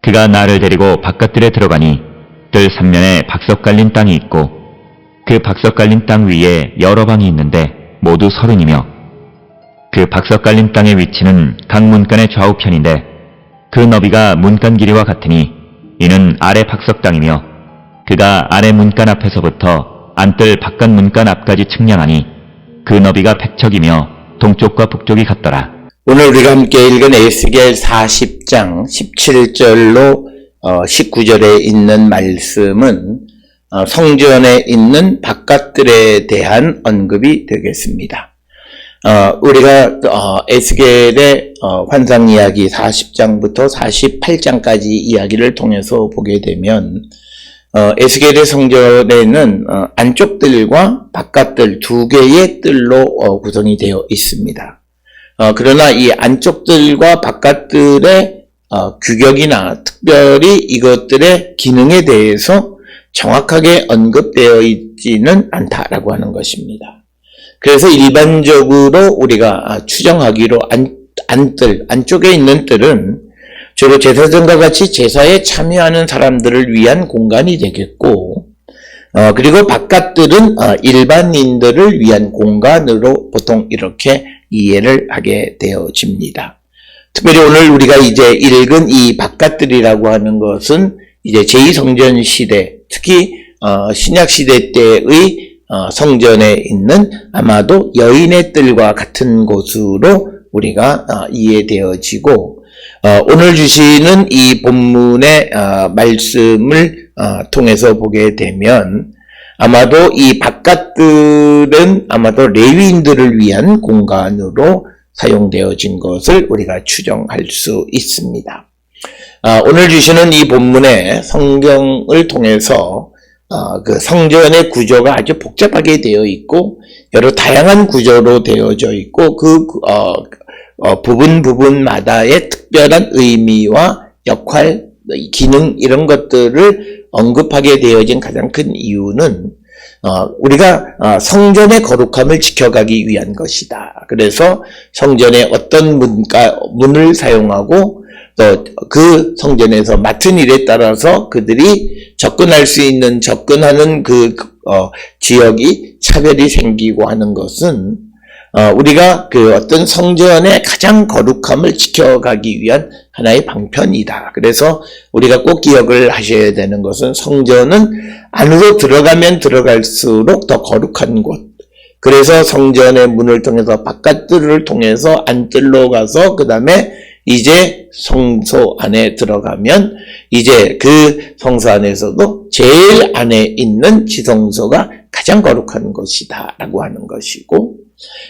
그가 나를 데리고 바깥들에 들어가니 뜰 삼면에 박석 깔린 땅이 있고 그 박석 깔린 땅 위에 여러 방이 있는데 모두 30이며 그 박석 깔린 땅의 위치는 각 문간의 좌우편인데 그 너비가 문간 길이와 같으니 이는 아래 박석 땅이며 그가 아래 문간 앞에서부터 안뜰 바깥 문간 앞까지 측량하니 그 너비가 100척이며 동쪽과 북쪽이 같더라. 오늘 우리가 함께 읽은 에스겔 40장 17절로 19절에 있는 말씀은 성전에 있는 바깥들에 대한 언급이 되겠습니다. 우리가 에스겔의 환상 이야기 40장부터 48장까지 이야기를 통해서 보게 되면 에스겔의 성전에는 안쪽들과 바깥들 두 개의 뜰로 구성이 되어 있습니다. 그러나 이 안쪽들과 바깥들의 규격이나 특별히 이것들의 기능에 대해서 정확하게 언급되어 있지는 않다라고 하는 것입니다. 그래서 일반적으로 우리가 추정하기로 안뜰, 안쪽에 있는 뜰은 주로 제사장과 같이 제사에 참여하는 사람들을 위한 공간이 되겠고, 그리고 바깥들은 일반인들을 위한 공간으로 보통 이렇게 이해를 하게 되어집니다. 특별히 오늘 우리가 이제 읽은 이 바깥들이라고 하는 것은 이제 제2성전 시대, 특히 신약 시대 때의 성전에 있는 아마도 여인의 뜰과 같은 곳으로 우리가 이해되어지고, 오늘 주시는 이 본문의 말씀을 통해서 보게 되면 아마도 이 바깥들은 아마도 레위인들을 위한 공간으로 사용되어진 것을 우리가 추정할 수 있습니다. 오늘 주시는 이 본문의 성경을 통해서 그 성전의 구조가 아주 복잡하게 되어 있고 여러 다양한 구조로 되어져 있고 그 부분마다의 특별한 의미와 역할, 기능 이런 것들을 언급하게 되어진 가장 큰 이유는 우리가 성전의 거룩함을 지켜가기 위한 것이다. 그래서 성전에 어떤 문을 사용하고 또 그 성전에서 맡은 일에 따라서 그들이 접근하는 그 지역이 차별이 생기고 하는 것은 우리가 그 어떤 성전의 가장 거룩함을 지켜가기 위한 하나의 방편이다. 그래서 우리가 꼭 기억을 하셔야 되는 것은 성전은 안으로 들어가면 들어갈수록 더 거룩한 곳. 그래서 성전의 문을 통해서 바깥들을 통해서 안뜰로 가서 그 다음에 이제 성소 안에 들어가면 이제 그 성소 안에서도 제일 안에 있는 지성소가 가장 거룩한 것이다 라고 하는 것이고,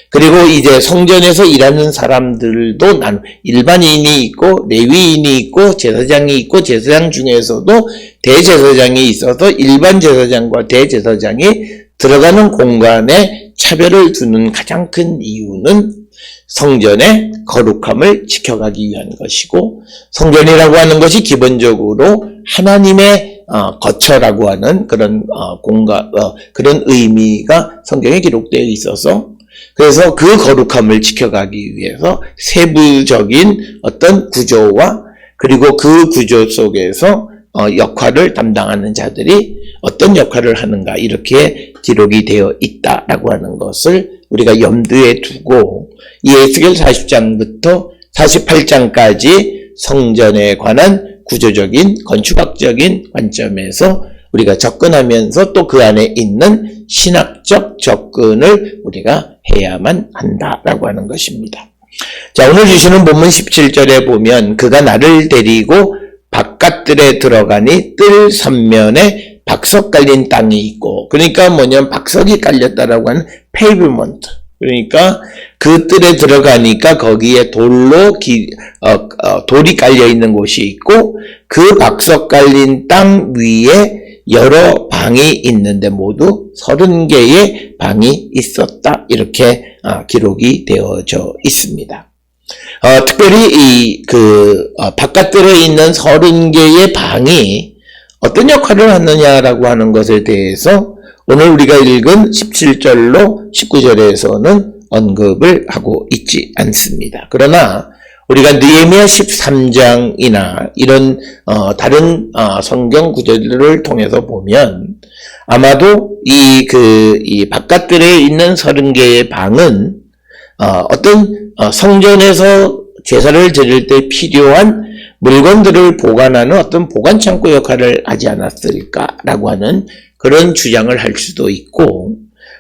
그리고 이제 성전에서 일하는 사람들도 일반인이 있고 레위인이 있고 제사장이 있고 제사장 중에서도 대제사장이 있어서 일반 제사장과 대제사장이 들어가는 공간에 차별을 두는 가장 큰 이유는 성전의 거룩함을 지켜가기 위한 것이고, 성전이라고 하는 것이 기본적으로 하나님의 거처라고 하는 그런 공간, 그런 의미가 성경에 기록되어 있어서 그래서 그 거룩함을 지켜가기 위해서 세부적인 어떤 구조와 그리고 그 구조 속에서 역할을 담당하는 자들이 어떤 역할을 하는가 이렇게 기록이 되어 있다라고 하는 것을 우리가 염두에 두고 이 에스겔 40장부터 48장까지 성전에 관한 구조적인 건축학적인 관점에서 우리가 접근하면서 또 그 안에 있는 신학적 접근을 우리가 해야만 한다라고 하는 것입니다. 자, 오늘 주시는 본문 17절에 보면 그가 나를 데리고 바깥들에 들어가니 뜰 삼면에 박석 깔린 땅이 있고, 그러니까 뭐냐면 박석이 깔렸다라고 하는 페이브먼트, 그러니까 그 뜰에 들어가니까 거기에 돌이 깔려 있는 곳이 있고 그 박석 깔린 땅 위에 여러 방이 있는데 모두 30개의 방이 있었다. 이렇게 기록이 되어져 있습니다. 특별히 바깥들에 있는 30개의 방이 어떤 역할을 하느냐라고 하는 것에 대해서 오늘 우리가 읽은 17절로 19절에서는 언급을 하고 있지 않습니다. 그러나 우리가 느헤미야 13장이나 이런 다른 성경 구절들을 통해서 보면 아마도 이 바깥들에 있는 30개의 방은 어떤 성전에서 제사를 드릴 때 필요한 물건들을 보관하는 어떤 보관 창고 역할을 하지 않았을까라고 하는 그런 주장을 할 수도 있고,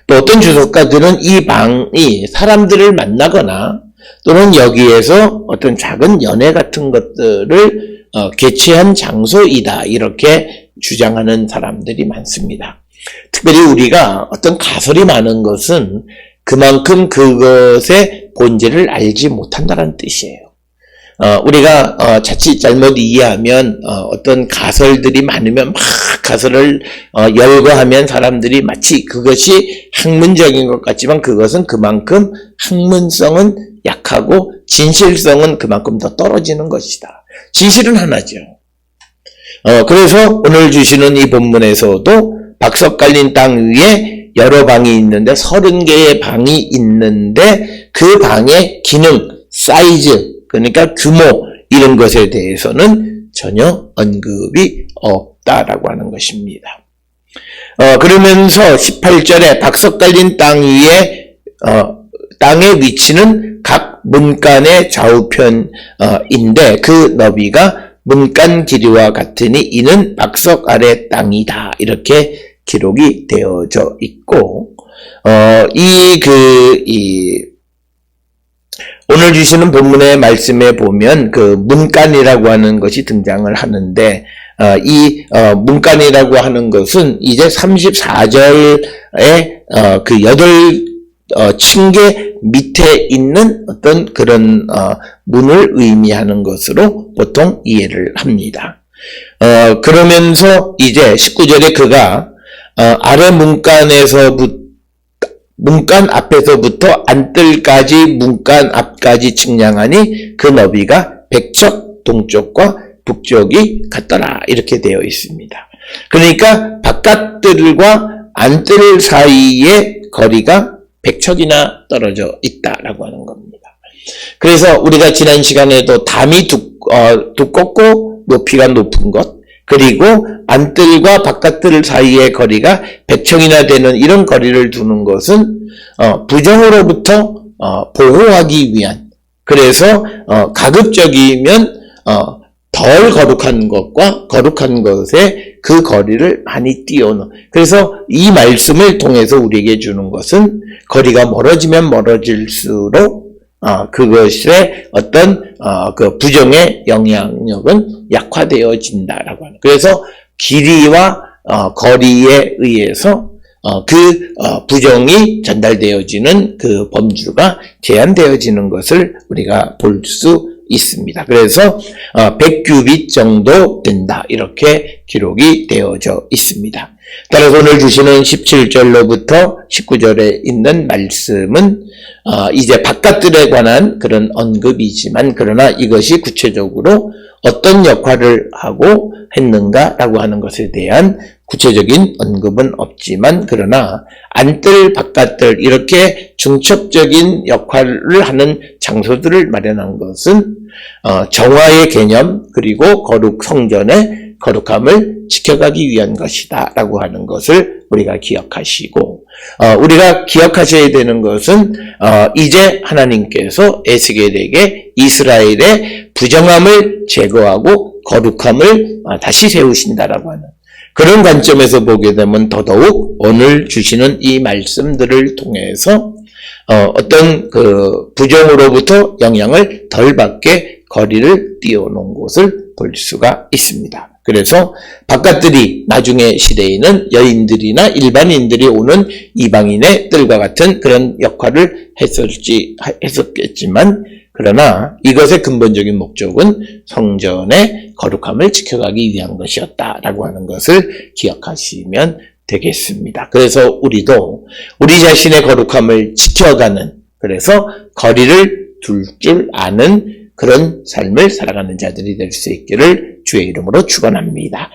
또 어떤 주석가들은 이 방이 사람들을 만나거나 또는 여기에서 어떤 작은 연회 같은 것들을 개최한 장소이다, 이렇게 주장하는 사람들이 많습니다. 특별히 우리가 어떤 가설이 많은 것은 그만큼 그것의 본질을 알지 못한다는 뜻이에요. 우리가 자칫 잘못 이해하면 어떤 가설들이 많으면 막 가설을 열거하면 사람들이 마치 그것이 학문적인 것 같지만 그것은 그만큼 학문성은 약하고 진실성은 그만큼 더 떨어지는 것이다. 진실은 하나죠. 그래서 오늘 주시는 이 본문에서도 박석 깔린 땅 위에 여러 방이 있는데 30개의 방이 있는데 그 방의 기능, 사이즈, 그러니까 규모 이런 것에 대해서는 전혀 언급이 없다라고 하는 것입니다. 그러면서 18절에 박석 깔린 땅 위에 땅의 위치는 각 문간의 좌우편인데 그 너비가 문간 길이와 같으니 이는 박석 아래 땅이다, 이렇게 기록이 되어져 있고, 오늘 주시는 본문의 말씀에 보면 그 문간이라고 하는 것이 등장을 하는데, 이 문간이라고 하는 것은 이제 34절에 그 8층계 밑에 있는 어떤 그런 문을 의미하는 것으로 보통 이해를 합니다. 그러면서 이제 19절에 그가 아래 문간 앞에서부터 안뜰까지 문간 앞까지 측량하니 그 너비가 백척 동쪽과 북쪽이 같더라, 이렇게 되어 있습니다. 그러니까 바깥뜰과 안뜰 사이의 거리가 100척이나 떨어져 있다라고 하는 겁니다. 그래서 우리가 지난 시간에도 담이 두껍고 높이가 높은 것, 그리고 안뜰과 바깥뜰 사이의 거리가 100척이나 되는 이런 거리를 두는 것은 부정으로부터 보호하기 위한, 그래서 가급적이면 덜 거룩한 것과 거룩한 것의 그 거리를 많이 띄워놓은, 그래서 이 말씀을 통해서 우리에게 주는 것은 거리가 멀어지면 멀어질수록 그것의 어떤 그 부정의 영향력은 약화되어진다라고 하는. 그래서 길이와 거리에 의해서 그 부정이 전달되어지는 그 범주가 제한되어지는 것을 우리가 볼 수 있습니다. 그래서 100규빗 정도 된다, 이렇게 기록이 되어져 있습니다. 따라서 오늘 주시는 17절로부터 19절에 있는 말씀은 이제 바깥들에 관한 그런 언급이지만, 그러나 이것이 구체적으로 어떤 역할을 하고 했는가라고 하는 것에 대한 구체적인 언급은 없지만, 그러나 안뜰, 바깥뜰 이렇게 중첩적인 역할을 하는 장소들을 마련한 것은 정화의 개념, 그리고 거룩 성전의 거룩함을 지켜가기 위한 것이다 라고 하는 것을 우리가 기억하시고, 우리가 기억하셔야 되는 것은 이제 하나님께서 에스겔에게 이스라엘의 부정함을 제거하고 거룩함을 다시 세우신다라고 하는 그런 관점에서 보게 되면 더더욱 오늘 주시는 이 말씀들을 통해서 어떤 그 부정으로부터 영향을 덜 받게 거리를 띄워놓은 것을 볼 수가 있습니다. 그래서 바깥들이 나중에 시대에는 여인들이나 일반인들이 오는 이방인의 뜰과 같은 그런 역할을 했었겠지만, 그러나 이것의 근본적인 목적은 성전의 거룩함을 지켜가기 위한 것이었다라고 하는 것을 기억하시면 되겠습니다. 그래서 우리도 우리 자신의 거룩함을 지켜가는, 그래서 거리를 둘 줄 아는 그런 삶을 살아가는 자들이 될 수 있기를 주의 이름으로 축원합니다.